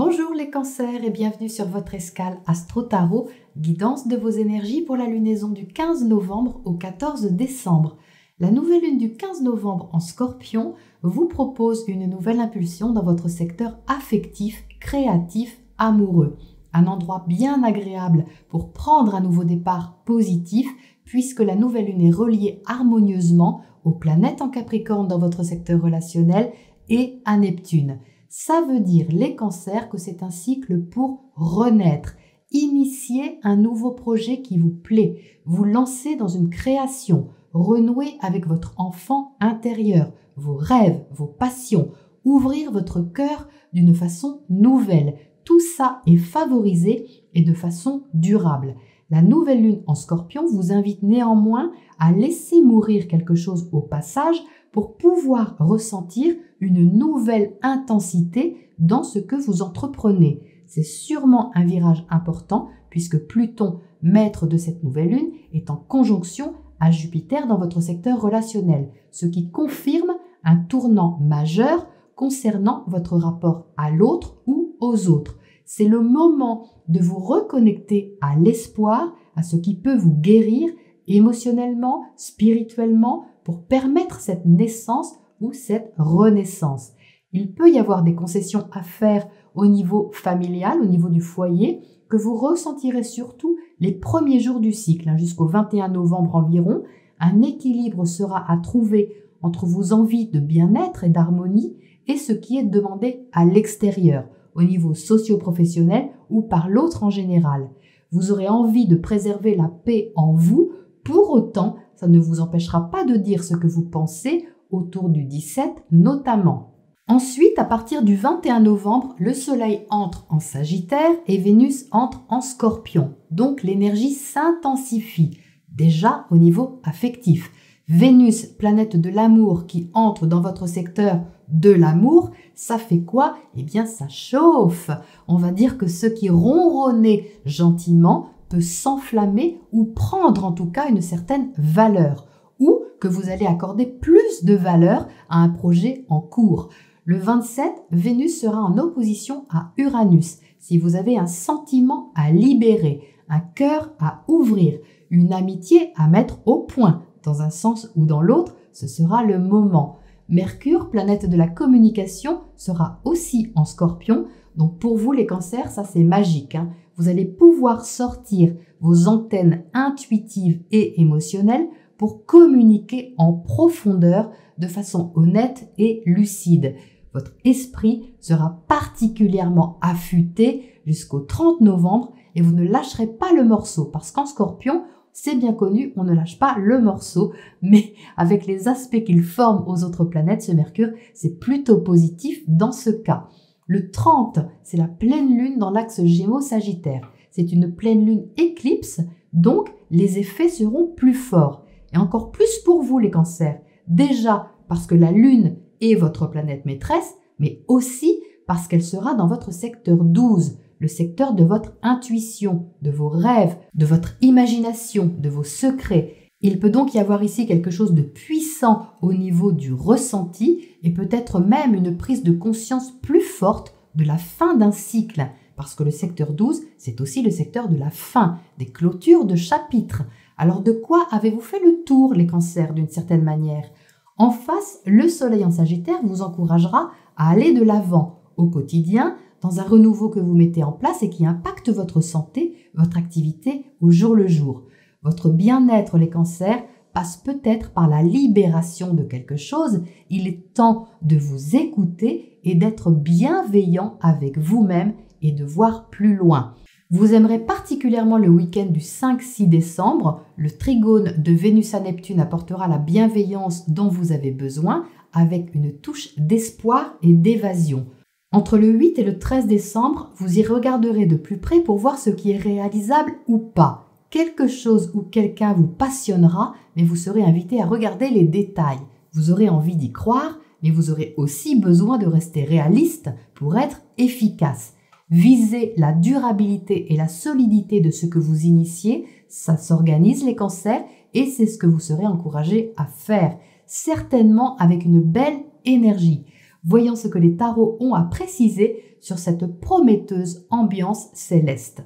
Bonjour les cancers et bienvenue sur votre escale Astro Tarot, guidance de vos énergies pour la lunaison du 15 novembre au 14 décembre. La nouvelle lune du 15 novembre en Scorpion vous propose une nouvelle impulsion dans votre secteur affectif, créatif, amoureux. Un endroit bien agréable pour prendre un nouveau départ positif puisque la nouvelle lune est reliée harmonieusement aux planètes en Capricorne dans votre secteur relationnel et à Neptune. Ça veut dire, les cancers, que c'est un cycle pour renaître, initier un nouveau projet qui vous plaît, vous lancer dans une création, renouer avec votre enfant intérieur, vos rêves, vos passions, ouvrir votre cœur d'une façon nouvelle. Tout ça est favorisé et de façon durable. La nouvelle lune en Scorpion vous invite néanmoins à laisser mourir quelque chose au passage pour pouvoir ressentir une nouvelle intensité dans ce que vous entreprenez. C'est sûrement un virage important puisque Pluton, maître de cette nouvelle lune, est en conjonction à Jupiter dans votre secteur relationnel, ce qui confirme un tournant majeur concernant votre rapport à l'autre ou aux autres. C'est le moment de vous reconnecter à l'espoir, à ce qui peut vous guérir émotionnellement, spirituellement, pour permettre cette naissance ou cette renaissance. Il peut y avoir des concessions à faire au niveau familial, au niveau du foyer, que vous ressentirez surtout les premiers jours du cycle, jusqu'au 21 novembre environ. Un équilibre sera à trouver entre vos envies de bien-être et d'harmonie et ce qui est demandé à l'extérieur, au niveau socio-professionnel ou par l'autre en général. Vous aurez envie de préserver la paix en vous, pour autant, ça ne vous empêchera pas de dire ce que vous pensez autour du 17 notamment. Ensuite, à partir du 21 novembre, le Soleil entre en Sagittaire et Vénus entre en Scorpion. Donc l'énergie s'intensifie, déjà au niveau affectif. Vénus, planète de l'amour qui entre dans votre secteur de l'amour, ça fait quoi? Eh bien, ça chauffe. On va dire que ce qui ronronnait gentiment peut s'enflammer ou prendre en tout cas une certaine valeur, ou que vous allez accorder plus de valeur à un projet en cours. Le 27, Vénus sera en opposition à Uranus. Si vous avez un sentiment à libérer, un cœur à ouvrir, une amitié à mettre au point, dans un sens ou dans l'autre, ce sera le moment. Mercure, planète de la communication, sera aussi en Scorpion. Donc pour vous les cancers, ça c'est magique. Vous allez pouvoir sortir vos antennes intuitives et émotionnelles pour communiquer en profondeur de façon honnête et lucide. Votre esprit sera particulièrement affûté jusqu'au 30 novembre et vous ne lâcherez pas le morceau parce qu'en Scorpion, c'est bien connu, on ne lâche pas le morceau, mais avec les aspects qu'il forme aux autres planètes, ce Mercure, c'est plutôt positif dans ce cas. Le 30, c'est la pleine lune dans l'axe Gémeaux-Sagittaire. C'est une pleine lune éclipse, donc les effets seront plus forts. Et encore plus pour vous les cancers. Déjà parce que la lune est votre planète maîtresse, mais aussi parce qu'elle sera dans votre secteur 12, le secteur de votre intuition, de vos rêves, de votre imagination, de vos secrets. Il peut donc y avoir ici quelque chose de puissant au niveau du ressenti et peut-être même une prise de conscience plus forte de la fin d'un cycle. Parce que le secteur 12, c'est aussi le secteur de la fin, des clôtures de chapitres. Alors de quoi avez-vous fait le tour, les cancers, d'une certaine manière? En face, le Soleil en Sagittaire vous encouragera à aller de l'avant au quotidien, dans un renouveau que vous mettez en place et qui impacte votre santé, votre activité au jour le jour. Votre bien-être, les cancers, passe peut-être par la libération de quelque chose. Il est temps de vous écouter et d'être bienveillant avec vous-même et de voir plus loin. Vous aimerez particulièrement le week-end du 5-6 décembre. Le trigone de Vénus à Neptune apportera la bienveillance dont vous avez besoin avec une touche d'espoir et d'évasion. Entre le 8 et le 13 décembre, vous y regarderez de plus près pour voir ce qui est réalisable ou pas. Quelque chose ou quelqu'un vous passionnera, mais vous serez invité à regarder les détails. Vous aurez envie d'y croire, mais vous aurez aussi besoin de rester réaliste pour être efficace. Visez la durabilité et la solidité de ce que vous initiez, ça s'organise les cancers et c'est ce que vous serez encouragé à faire, certainement avec une belle énergie. Voyons ce que les tarots ont à préciser sur cette prometteuse ambiance céleste.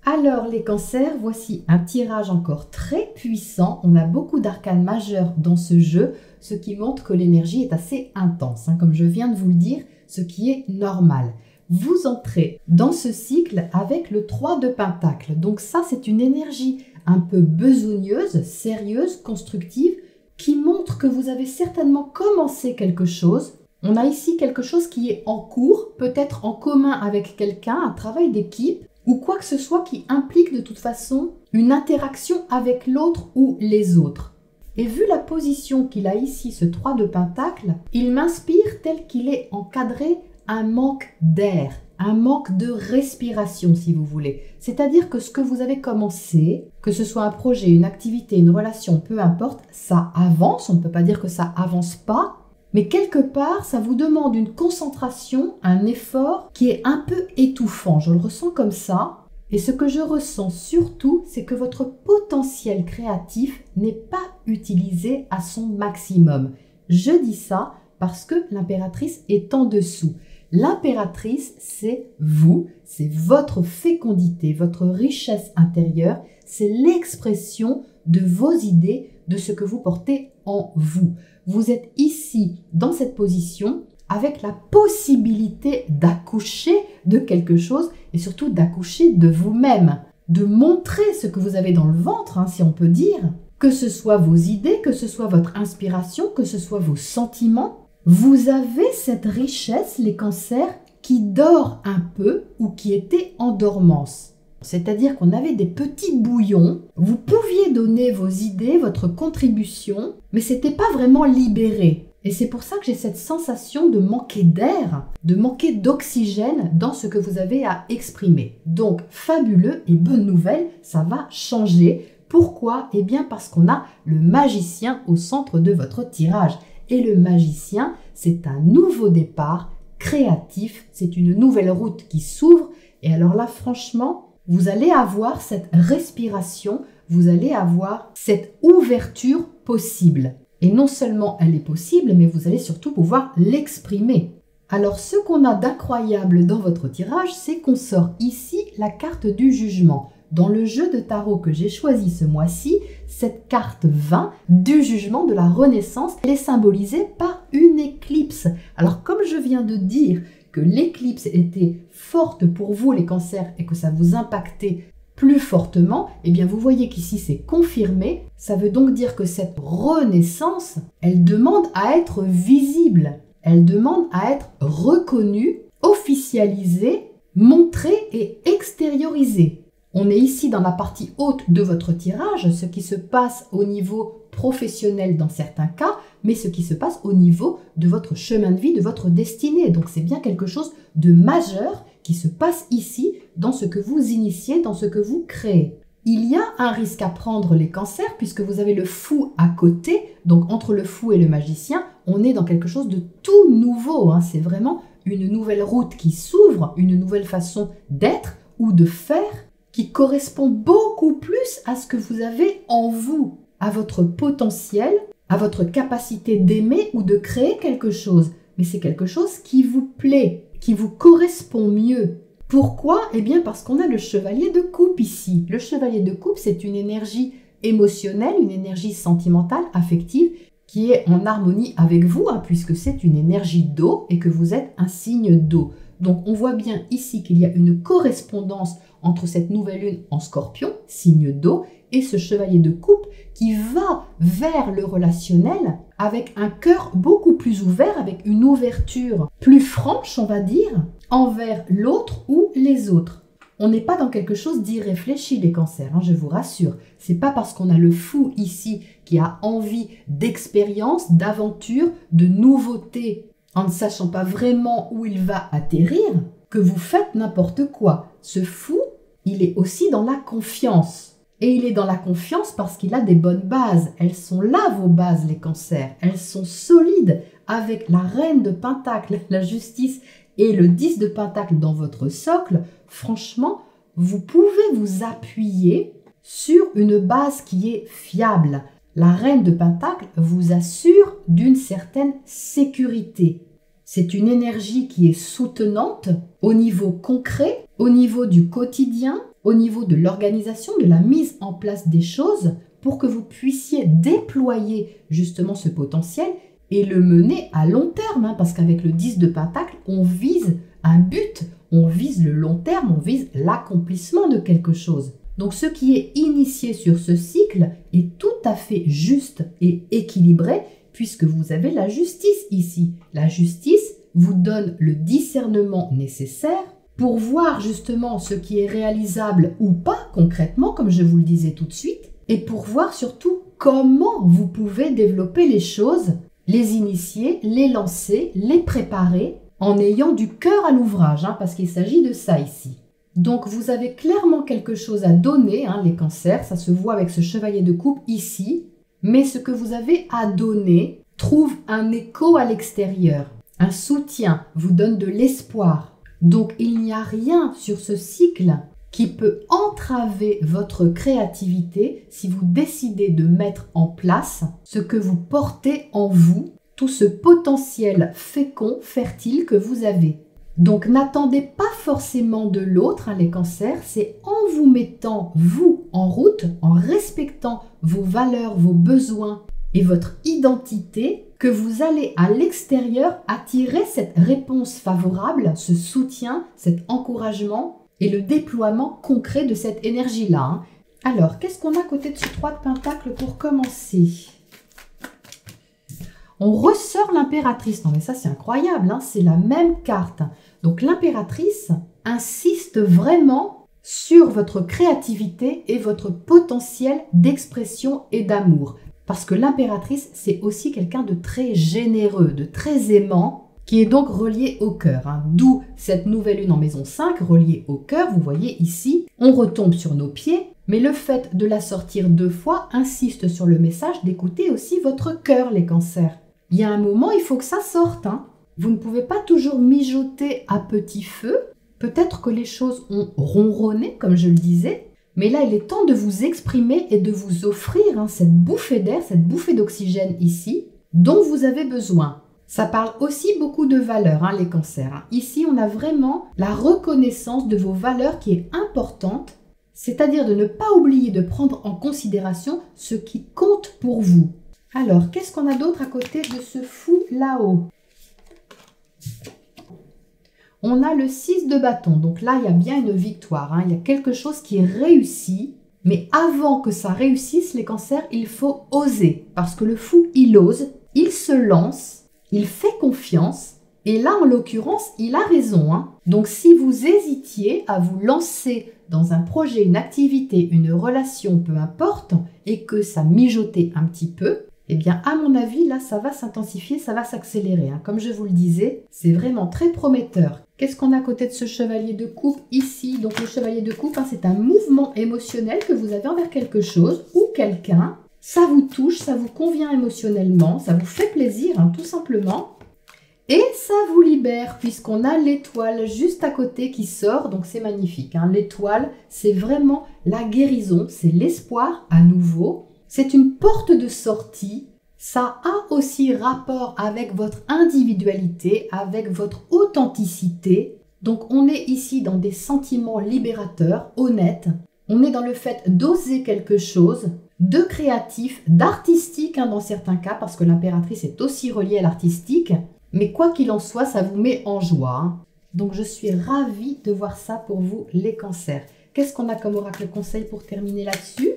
Alors les cancers, voici un tirage encore très puissant. On a beaucoup d'arcanes majeures dans ce jeu, ce qui montre que l'énergie est assez intense, comme je viens de vous le dire, ce qui est normal. Vous entrez dans ce cycle avec le 3 de Pentacle. Donc ça, c'est une énergie un peu besogneuse, sérieuse, constructive, qui montre que vous avez certainement commencé quelque chose. On a ici quelque chose qui est en cours, peut-être en commun avec quelqu'un, un travail d'équipe, ou quoi que ce soit qui implique de toute façon une interaction avec l'autre ou les autres. Et vu la position qu'il a ici, ce 3 de Pentacle, il m'inspire tel qu'il est encadré un manque d'air, un manque de respiration si vous voulez. C'est-à-dire que ce que vous avez commencé, que ce soit un projet, une activité, une relation, peu importe, ça avance, on ne peut pas dire que ça avance pas, mais quelque part, ça vous demande une concentration, un effort qui est un peu étouffant. Je le ressens comme ça. Et ce que je ressens surtout, c'est que votre potentiel créatif n'est pas utilisé à son maximum. Je dis ça parce que l'impératrice est en dessous. L'impératrice, c'est vous, c'est votre fécondité, votre richesse intérieure, c'est l'expression de vos idées, de ce que vous portez en vous. Vous êtes ici, dans cette position, avec la possibilité d'accoucher de quelque chose et surtout d'accoucher de vous-même, de montrer ce que vous avez dans le ventre, si on peut dire, que ce soit vos idées, que ce soit votre inspiration, que ce soit vos sentiments. Vous avez cette richesse, les cancers, qui dort un peu ou qui était en dormance. C'est-à-dire qu'on avait des petits bouillons, vous pouviez donner vos idées, votre contribution, mais c'était pas vraiment libéré. Et c'est pour ça que j'ai cette sensation de manquer d'air, de manquer d'oxygène dans ce que vous avez à exprimer. Donc, fabuleux et bonne nouvelle, ça va changer. Pourquoi ? Eh bien parce qu'on a le magicien au centre de votre tirage. Et le magicien, c'est un nouveau départ créatif, c'est une nouvelle route qui s'ouvre. Et alors là, franchement, vous allez avoir cette respiration, vous allez avoir cette ouverture possible. Et non seulement elle est possible, mais vous allez surtout pouvoir l'exprimer. Alors ce qu'on a d'incroyable dans votre tirage, c'est qu'on sort ici la carte du jugement. Dans le jeu de tarot que j'ai choisi ce mois-ci, cette carte 20 du jugement de la Renaissance, elle est symbolisée par une éclipse. Alors comme je viens de dire que l'éclipse était forte pour vous les cancers et que ça vous impactait plus fortement, eh bien vous voyez qu'ici c'est confirmé. Ça veut donc dire que cette renaissance, elle demande à être visible, elle demande à être reconnue, officialisée, montrée et extériorisée. On est ici dans la partie haute de votre tirage, ce qui se passe au niveau professionnel dans certains cas, mais ce qui se passe au niveau de votre chemin de vie, de votre destinée. Donc c'est bien quelque chose de majeur qui se passe ici dans ce que vous initiez, dans ce que vous créez. Il y a un risque à prendre les cancers puisque vous avez le fou à côté, donc entre le fou et le magicien, on est dans quelque chose de tout nouveau. C'est vraiment une nouvelle route qui s'ouvre, une nouvelle façon d'être ou de faire qui correspond beaucoup plus à ce que vous avez en vous, à votre potentiel, à votre capacité d'aimer ou de créer quelque chose. Mais c'est quelque chose qui vous plaît, qui vous correspond mieux. Pourquoi ? Eh bien parce qu'on a le chevalier de coupe ici. Le chevalier de coupe, c'est une énergie émotionnelle, une énergie sentimentale, affective, qui est en harmonie avec vous, puisque c'est une énergie d'eau et que vous êtes un signe d'eau. Donc on voit bien ici qu'il y a une correspondance entre cette nouvelle lune en Scorpion, signe d'eau, et ce chevalier de coupe qui va vers le relationnel avec un cœur beaucoup plus ouvert, avec une ouverture plus franche, on va dire, envers l'autre ou les autres. On n'est pas dans quelque chose d'irréfléchi, les cancers, je vous rassure. C'est pas parce qu'on a le fou ici qui a envie d'expérience, d'aventure, de nouveauté, en ne sachant pas vraiment où il va atterrir, que vous faites n'importe quoi. Ce fou, il est aussi dans la confiance. Et il est dans la confiance parce qu'il a des bonnes bases. Elles sont là, vos bases, les cancers. Elles sont solides avec la reine de Pentacle, la justice, et le 10 de Pentacle dans votre socle. Franchement, vous pouvez vous appuyer sur une base qui est fiable. La reine de Pentacle vous assure d'une certaine sécurité. C'est une énergie qui est soutenante au niveau concret, au niveau du quotidien, au niveau de l'organisation, de la mise en place des choses pour que vous puissiez déployer justement ce potentiel et le mener à long terme. Parce qu'avec le 10 de Pentacle, on vise un but, on vise le long terme, on vise l'accomplissement de quelque chose. Donc ce qui est initié sur ce cycle est tout à fait juste et équilibré puisque vous avez la justice ici. La justice vous donne le discernement nécessaire pour voir justement ce qui est réalisable ou pas concrètement, comme je vous le disais tout de suite, et pour voir surtout comment vous pouvez développer les choses, les initier, les lancer, les préparer en ayant du cœur à l'ouvrage, parce qu'il s'agit de ça ici. Donc vous avez clairement quelque chose à donner, les cancers, ça se voit avec ce chevalier de coupe ici, mais ce que vous avez à donner trouve un écho à l'extérieur, un soutien, vous donne de l'espoir. Donc il n'y a rien sur ce cycle qui peut entraver votre créativité si vous décidez de mettre en place ce que vous portez en vous, tout ce potentiel fécond, fertile que vous avez. Donc n'attendez pas forcément de l'autre, les cancers, c'est en vous mettant vous en route, en respectant vos valeurs, vos besoins et votre identité, que vous allez à l'extérieur attirer cette réponse favorable, ce soutien, cet encouragement et le déploiement concret de cette énergie-là. Alors, qu'est-ce qu'on a à côté de ce 3 de Pentacle pour commencer ? On ressort l'impératrice. Non mais ça c'est incroyable, c'est la même carte. Donc l'impératrice insiste vraiment sur votre créativité et votre potentiel d'expression et d'amour. Parce que l'impératrice, c'est aussi quelqu'un de très généreux, de très aimant, qui est donc relié au cœur. D'où cette nouvelle lune en maison 5, reliée au cœur. Vous voyez ici, on retombe sur nos pieds, mais le fait de la sortir 2 fois insiste sur le message d'écouter aussi votre cœur, les cancers. Il y a un moment, il faut que ça sorte. Vous ne pouvez pas toujours mijoter à petit feu. Peut-être que les choses ont ronronné, comme je le disais, mais là, il est temps de vous exprimer et de vous offrir cette bouffée d'air, cette bouffée d'oxygène ici, dont vous avez besoin. Ça parle aussi beaucoup de valeurs, les cancers. Ici, on a vraiment la reconnaissance de vos valeurs qui est importante, c'est-à-dire de ne pas oublier de prendre en considération ce qui compte pour vous. Alors, qu'est-ce qu'on a d'autre à côté de ce fou là-haut ? On a le 6 de bâton. Donc là, il y a bien une victoire. Il y a quelque chose qui est réussi. Mais avant que ça réussisse, les cancers, il faut oser. Parce que le fou, il ose, il se lance, il fait confiance. Et là, en l'occurrence, il a raison. Donc, si vous hésitiez à vous lancer dans un projet, une activité, une relation, peu importe, et que ça mijotait un petit peu, eh bien, à mon avis, là, ça va s'intensifier, ça va s'accélérer. Comme je vous le disais, c'est vraiment très prometteur. Qu'est-ce qu'on a à côté de ce chevalier de coupe ici? Donc, le chevalier de coupe, c'est un mouvement émotionnel que vous avez envers quelque chose ou quelqu'un. Ça vous touche, ça vous convient émotionnellement, ça vous fait plaisir, tout simplement. Et ça vous libère, puisqu'on a l'étoile juste à côté qui sort, donc c'est magnifique. L'étoile, c'est vraiment la guérison, c'est l'espoir à nouveau. C'est une porte de sortie, ça a aussi rapport avec votre individualité, avec votre authenticité. Donc on est ici dans des sentiments libérateurs, honnêtes. On est dans le fait d'oser quelque chose, de créatif, d'artistique dans certains cas, parce que l'impératrice est aussi reliée à l'artistique. Mais quoi qu'il en soit, ça vous met en joie. Donc je suis ravie de voir ça pour vous, les cancers. Qu'est-ce qu'on a comme oracle conseil pour terminer là-dessus ?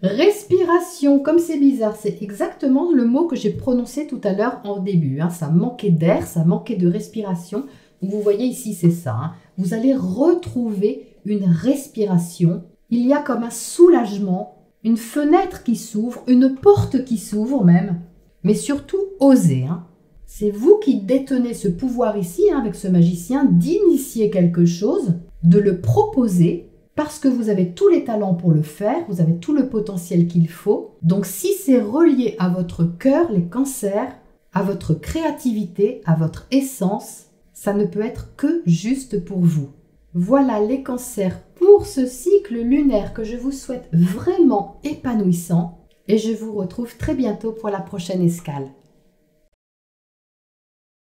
Respiration, comme c'est bizarre, c'est exactement le mot que j'ai prononcé tout à l'heure en début. Ça manquait d'air, ça manquait de respiration. Donc vous voyez ici, c'est ça. Vous allez retrouver une respiration. Il y a comme un soulagement, une fenêtre qui s'ouvre, une porte qui s'ouvre même. Mais surtout, osez. C'est vous qui détenez ce pouvoir ici, avec ce magicien, d'initier quelque chose, de le proposer, parce que vous avez tous les talents pour le faire, vous avez tout le potentiel qu'il faut. Donc si c'est relié à votre cœur, les cancers, à votre créativité, à votre essence, ça ne peut être que juste pour vous. Voilà les cancers pour ce cycle lunaire que je vous souhaite vraiment épanouissant. Et je vous retrouve très bientôt pour la prochaine escale.